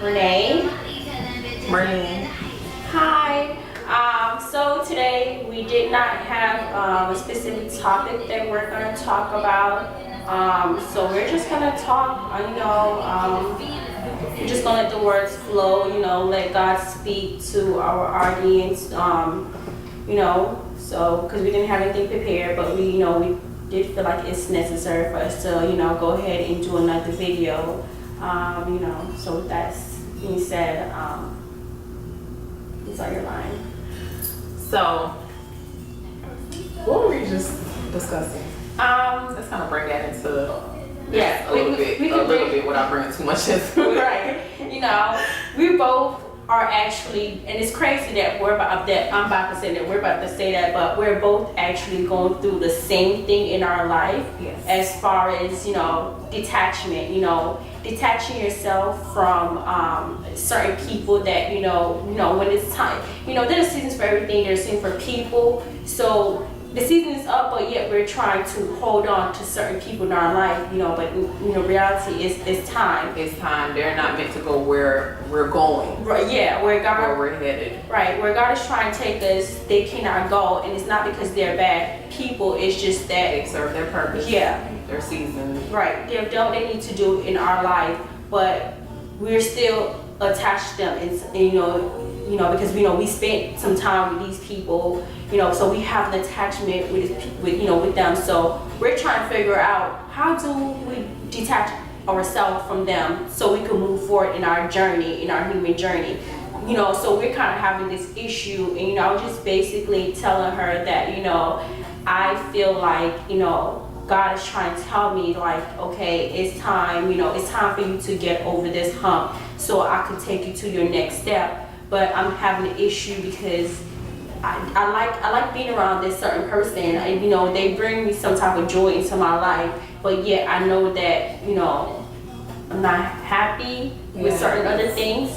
Renee. Morning. Hi. So today we did not have a specific topic that we're going to talk about. So we're just going to talk, we're just going to let the words flow, let God speak to our audience, so because we didn't have anything prepared, but we did feel like it's necessary for us to, go ahead and do another video, so with that being said, it's on your line. So, what were we just discussing? Let's kind of bring that into a little bit without bringing too much into it. Right. We both are actually, and it's crazy that I'm about to say that we're about to say that, but we're both actually going through the same thing in our life. Yes. As far as, detachment, detaching yourself from certain people that, when it's time, there's seasons for everything, there's seasons for people. So the season is up, but yet we're trying to hold on to certain people in our life, but reality is it's time. It's time. They're not meant to go where we're going. Right, yeah, where we're headed. Right, where God is trying to take us, they cannot go, and it's not because they're bad people, it's just that they serve their purpose. Yeah. Their season. Right, they need to do in our life, but we're still attached to them, and because we spent some time with these people, so we have an attachment with them. So we're trying to figure out how do we detach ourselves from them so we can move forward in our journey, in our human journey. So we're kind of having this issue, and I was just basically telling her that I feel like God is trying to tell me, like, okay, it's time, it's time for you to get over this hump so I could take you to your next step. But I'm having an issue because I like being around this certain person. They bring me some type of joy into my life, but yet I know that, I'm not happy with certain other things.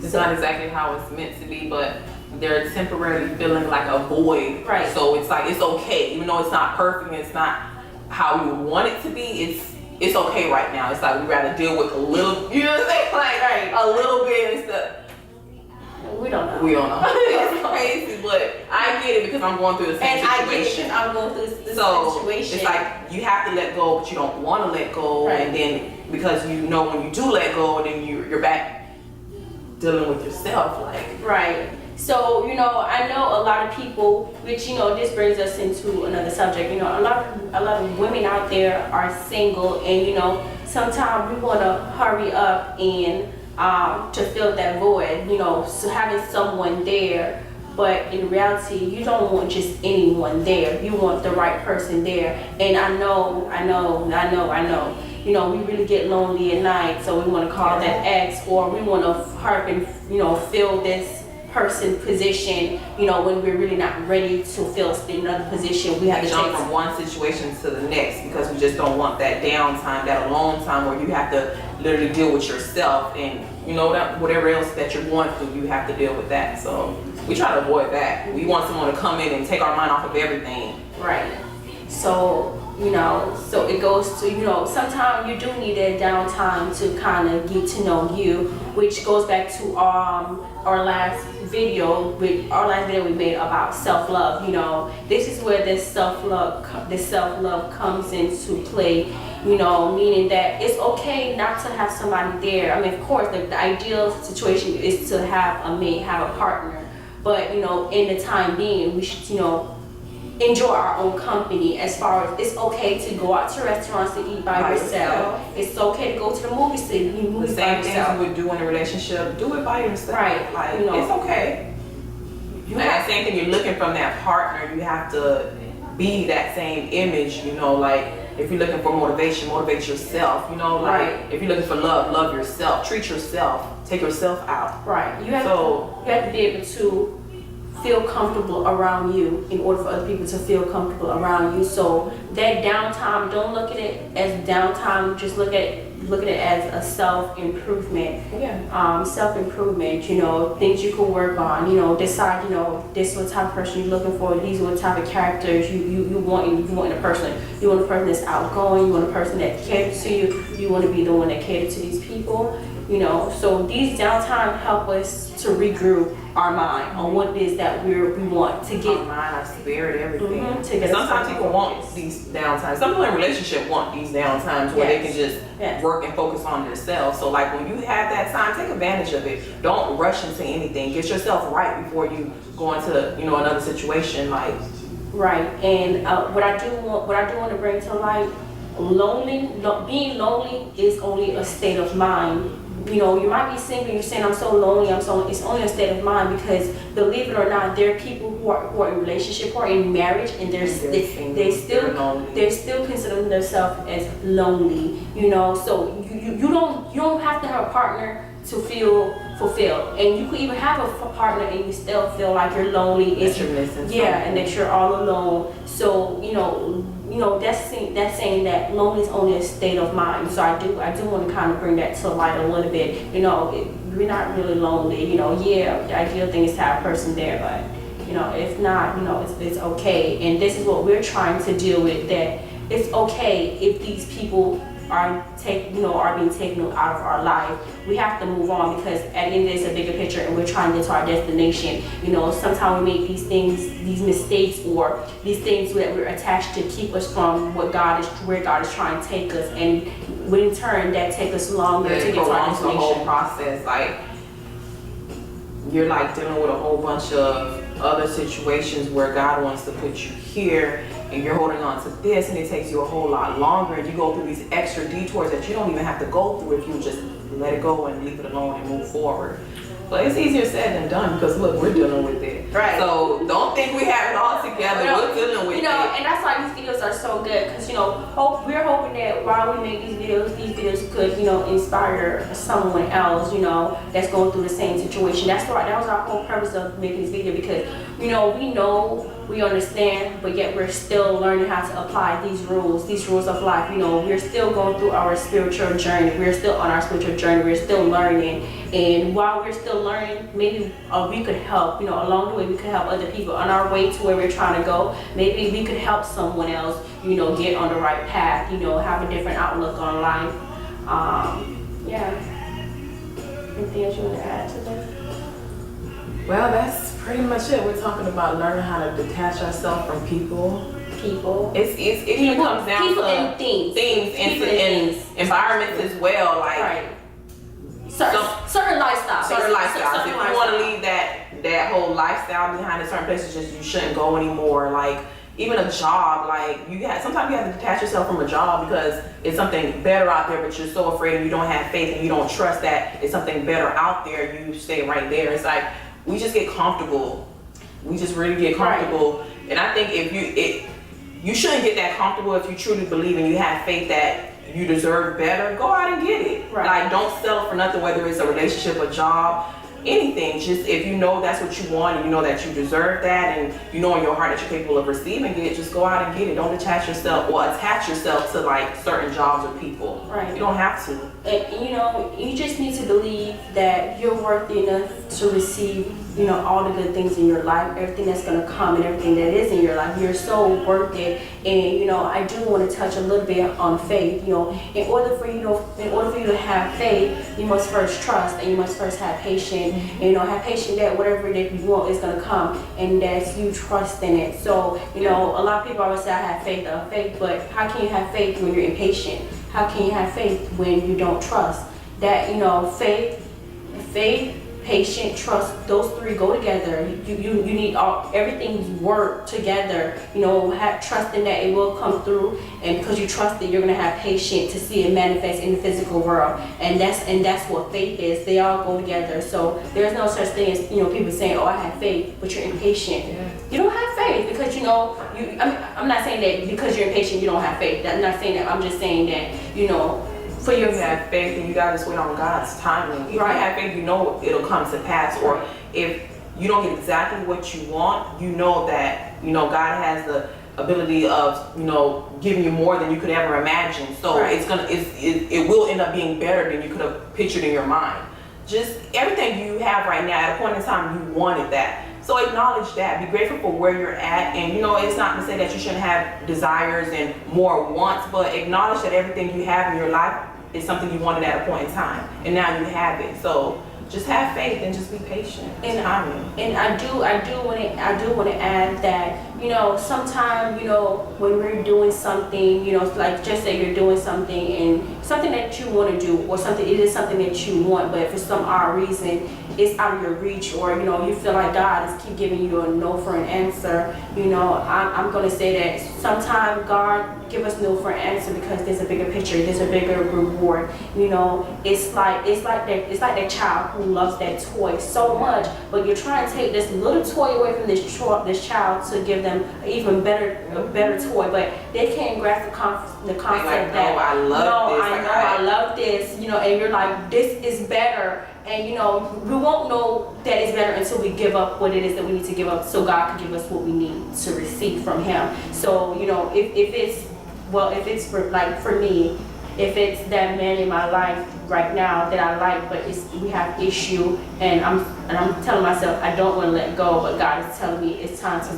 It's not exactly how it's meant to be, but they're temporarily feeling like a void. Right. So it's like, it's okay, even though it's not perfect, it's not how you would want it to be, it's okay right now. It's like we'd rather deal with a little, you know what I'm saying? Like, right, a little bit instead. We don't know. It's crazy, but I get it because I'm going through the same situation. I get it because I'm going through the same situation. It's like you have to let go, but you don't want to let go. Right. And then because when you do let go, then you're back dealing with yourself. Right. So, I know a lot of people, which, this brings us into another subject. A lot of women out there are single, and, sometimes we want to hurry up and to fill that void, so having someone there, but in reality, you don't want just anyone there. You want the right person there. And I know, we really get lonely at night, so we want to call that ex, or we want to hurry and, fill this person position, when we're really not ready to fill another position. We have to jump from one situation to the next because we just don't want that downtime, that alone time where you have to literally deal with yourself and that whatever else that you're going through, you have to deal with that. So we try to avoid that. We want someone to come in and take our mind off of everything. Right. So so it goes to, sometimes you do need that downtime to kind of get to know you, which goes back to our last video we made about self-love. This is where this self-love comes into play, meaning that it's okay not to have somebody there. I mean, of course, the ideal situation is to have a mate, have a partner, but in the time being, we should enjoy our own company. As far as it's okay to go out to restaurants to eat by yourself. It's okay to go to the movies to eat movies by yourself. The same thing you would do in a relationship, do it by yourself. Right. It's okay. That same thing, you're looking from that partner, you have to be that same image, if you're looking for motivation, motivate yourself, right. If you're looking for love yourself, treat yourself, take yourself out. Right. You have to be able to feel comfortable around you in order for other people to feel comfortable around you. So that downtime, don't look at it as downtime, just look at it as a self-improvement. Yeah. Self-improvement, you know, things you can work on, you know, decide, you know, this is what type of person you're looking for, these are what type of characters you want in a person. You want a person that's outgoing, you want a person that caters to you, you want to be the one that caters to these people, you know. So these downtime help us to regroup our mind on what it is that we want to get. Our mind, our spirit, everything. To get sometimes people want these downtimes. Some people in relationship want these downtimes where they can just work and focus on themselves. So like when you have that time, take advantage of it. Don't rush into anything. Get yourself right before you go into, you know, another situation. Like right. And what I do want to bring to light, being lonely is only a state of mind. You know, you might be single, you're saying I'm so lonely, it's only a state of mind, because believe it or not, there are people who are in relationship, who are in marriage, and they still consider themselves as lonely, you know. So you don't have to have a partner to feel fulfilled, and you could even have a partner and you still feel like you're lonely. And that you're all alone. So you know that's saying that lonely is only a state of mind. So I do want to kind of bring that to light a little bit. You know, we're not really lonely. You know, yeah, the ideal thing is to have a person there, but you know, if not, you know, it's okay. And this is what we're trying to deal with. That it's okay if these people are being taken out of our life. We have to move on, because at the end of the day, it's a bigger picture, and we're trying to get to our destination. You know, sometimes we make these mistakes, or these things that we're attached to keep us from where God is trying to take us, and in turn that take us longer to get to our destination. The whole process, like you're like dealing with a whole bunch of other situations where God wants to put you here, and you're holding on to this, and it takes you a whole lot longer, and you go through these extra detours that you don't even have to go through if you just let it go and leave it alone and move forward. But it's easier said than done, because look, we're dealing with it. Right. So don't think we have it all together. We're dealing with it. You know, and that's why these videos are so good, because you know, we're hoping that while we make these videos could, you know, inspire someone else, you know, that's going through the same situation. That was our whole purpose of making this video, because we understand, but yet we're still learning how to apply these rules of life. You know, we're still going through our spiritual journey. We're still on our spiritual journey. We're still learning. And while we're still learning, maybe we could help, you know, along the way we could help other people on our way to where we're trying to go. Maybe we could help someone else, you know, get on the right path, you know, have a different outlook on life. Yeah. Anything else you want to add to this? Well, that's pretty much it. We're talking about learning how to detach ourselves from people. It even comes down people to and things and environments as well. Like right. Certain lifestyles. If you want to leave that whole lifestyle behind in certain places, just you shouldn't go anymore. Like even a job, like sometimes you have to detach yourself from a job because it's something better out there, but you're so afraid and you don't have faith and you don't trust that it's something better out there. You stay right there. It's like we just get comfortable. We just really get comfortable. Right. And I think you shouldn't get that comfortable if you truly believe and you have faith that you deserve better. Go out and get it. Right. Like don't settle for nothing, whether it's a relationship, a job, anything. Just if you know that's what you want and you know that you deserve that and you know in your heart that you're capable of receiving it, just go out and get it. Don't attach yourself to like certain jobs or people. Right. You don't have to. And you know, you just need to believe that you're worthy enough to receive, you know, all the good things in your life, everything that's going to come and everything that is in your life. You're so worth it. And you know, I do want to touch a little bit on faith. You know, in order for you to have faith, you must first trust and you must first have patience. And, you know, have patience that whatever that you want is going to come, and that's you trust in it. So you know, a lot of people always say I have faith, but how can you have faith when you're impatient? How can you have faith when you don't trust? That, you know, faith, patient, trust, those three go together. You need everything work together. You know, trusting that it will come through, and because you trust it, you're gonna have patience to see it manifest in the physical world. And that's what faith is. They all go together. So there's no such thing as, you know, people saying, "Oh, I have faith," but you're impatient. Yeah. You don't have faith because you know I'm not saying that because you're impatient you don't have faith. I'm not saying that. I'm just saying that, you know. For you have faith and you gotta just wait on God's timing. If right. you have faith, you know it'll come to pass. Or if you don't get exactly what you want, you know that, you know, God has the ability of, you know, giving you more than you could ever imagine. So Right. it will end up being better than you could have pictured in your mind. Just everything you have right now, at a point in time, you wanted that. So acknowledge that, be grateful for where you're at, and you know, it's not to say that you shouldn't have desires and more wants, but acknowledge that everything you have in your life is something you wanted at a point in time, and now you have it. So just have faith and just be patient. And timing. And I do want to add that, you know, sometimes, you know, when we're doing something, you know, like just say you're doing something and something that you want to do, or something, it is something that you want, but for some odd reason it's out of your reach, or you know, you feel like God is keep giving you a no for an answer. You know, I'm gonna say that sometimes God give us no for an answer because there's a bigger picture, there's a bigger reward. You know, it's like that child who loves that toy so much, but you're trying to take this little toy away from this child to give them an even better toy, but they can't grasp the concept like, that no, I love this, you know, and you're like, this is better. And you know, we won't know that it's better until we give up what it is that we need to give up, so God can give us what we need to receive from Him. So you know, if it's for me, if it's that man in my life right now that I like, but we have issue, and I'm telling myself I don't want to let go, but God is telling me it's time to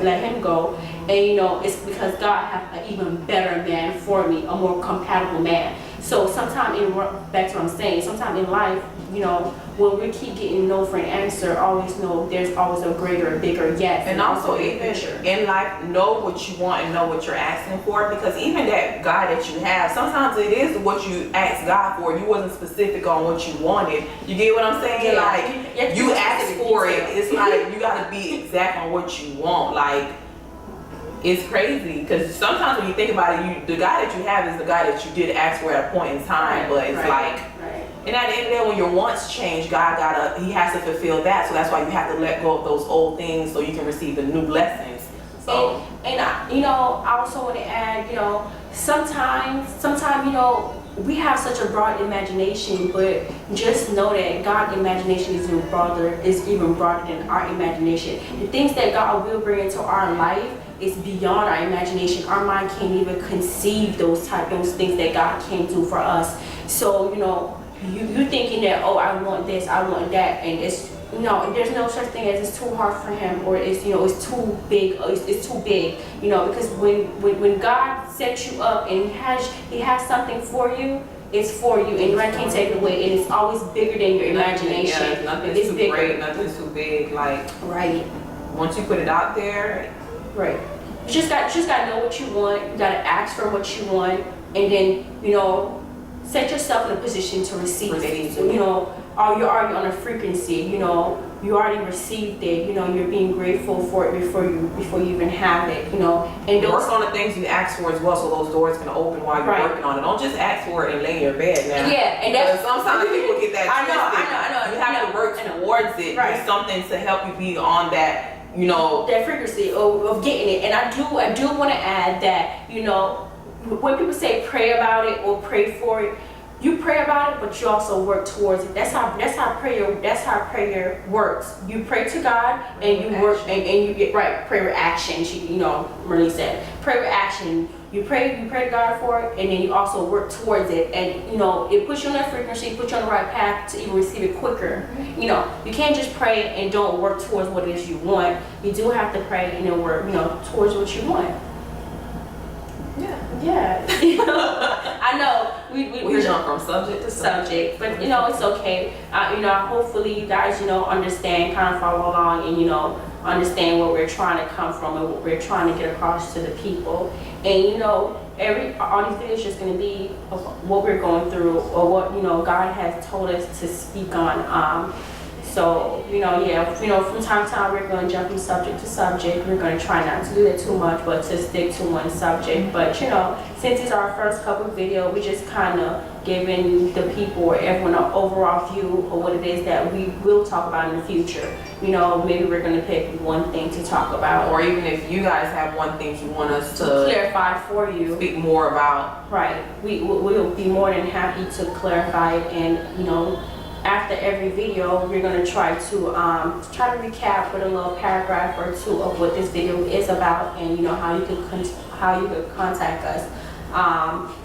let him go. And you know, it's because God has an even better man for me, a more compatible man. So back to what I'm saying, sometime in life, you know, when we keep getting no for an answer, always know there's always a greater, bigger yes. And also even in life, know what you want and know what you're asking for, because even that God that you have, sometimes it is what you asked God for. You wasn't specific on what you wanted. You get what I'm saying? Yeah. Like you asked for it. It's like you gotta be exact on what you want. Like it's crazy because sometimes when you think about it, the guy that you have is the guy that you did ask for at a point in time, but it's and at the end of the day, when your wants change, He has to fulfill that. So that's why you have to let go of those old things so you can receive the new blessings. So you know, I also want to add, you know, sometimes, you know, we have such a broad imagination, but just know that God's imagination is even broader than our imagination. The things that God will bring into our life is beyond our imagination. Our mind can't even conceive those things that God can do for us. So, you know, you thinking that, oh, I want this, I want that, and there's no such thing as it's too hard for Him, or it's, you know, it's too big, it's too big, you know, because when God sets you up and He has something for you, it's for you, and I can't take it away, and it's always bigger than your imagination. Nothing's too great, nothing's too big. Like once you put it out there, you just got to know what you want. You got to ask for what you want, and then, you know, set yourself in a position to receive it. So, you know, you're already on a frequency, you know, you already received it, you know, you're being grateful for it before you even have it, you know. And work on the things you ask for as well, so those doors can open while you're working on it. Don't just ask for it and lay in your bed now. Yeah, and that's sometimes people get that twisted. I know. You have to work towards it. Do something to help you be on that, you know, that frequency of getting it. And I do want to add that, you know, when people say pray about it or pray for it, you pray about it, but you also work towards it. That's how prayer works. You pray to God and you work and you get prayer action. You know, Marie said prayer action. You pray to God for it, and then you also work towards it, and you know, it puts you on that frequency, puts you on the right path to even receive it quicker. You know, you can't just pray and don't work towards what it is you want. You do have to pray and then work, you know, towards what you want. Yeah. You know, I know we jump from subject to subject, but you know, it's okay. You know, hopefully you guys, you know, understand, kind of follow along, and you know, understand where we're trying to come from and what we're trying to get across to the people. And you know, all these videos just going to be of what we're going through, or what, you know, God has told us to speak on. So, you know, from time to time we're going to jump from subject to subject. We're going to try not to do that too much, but to stick to one subject. But, you know, since it's our first couple video, we just kind of giving the people or everyone an overall view of what it is that we will talk about in the future. You know, maybe we're going to pick one thing to talk about. Or even if you guys have one thing you want us to clarify for you. Speak more about. Right. We'll be more than happy to clarify it and, you know, after every video, we're gonna try to recap with a little paragraph or two of what this video is about, and you know how you could contact us.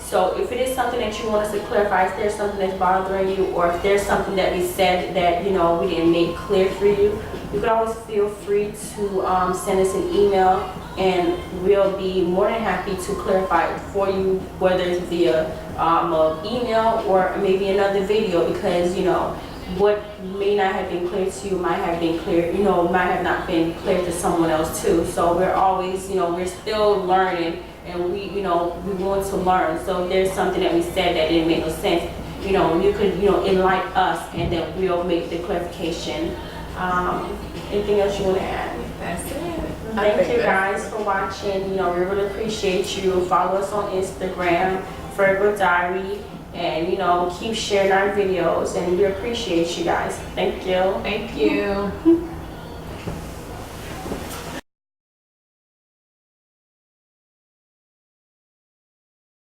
So if it is something that you want us to clarify, if there's something that's bothering you, or if there's something that we said that you know we didn't make clear for you, you can always feel free to send us an email, and we'll be more than happy to clarify it for you, whether it's via an email or maybe another video, because you know what may not have been clear to you might have been clear, you know, might have not been clear to someone else too. So we're always, you know, we're still learning, and we want to learn. So if there's something that we said that didn't make no sense, you know, you could, you know, enlighten us, and then we'll make the clarification. Anything else you want to add? That's it. Thank you guys for watching. You know, we really appreciate you. Follow us on Instagram, Virgo Diary, and you know, keep sharing our videos, and we appreciate you guys. Thank you. Thank you.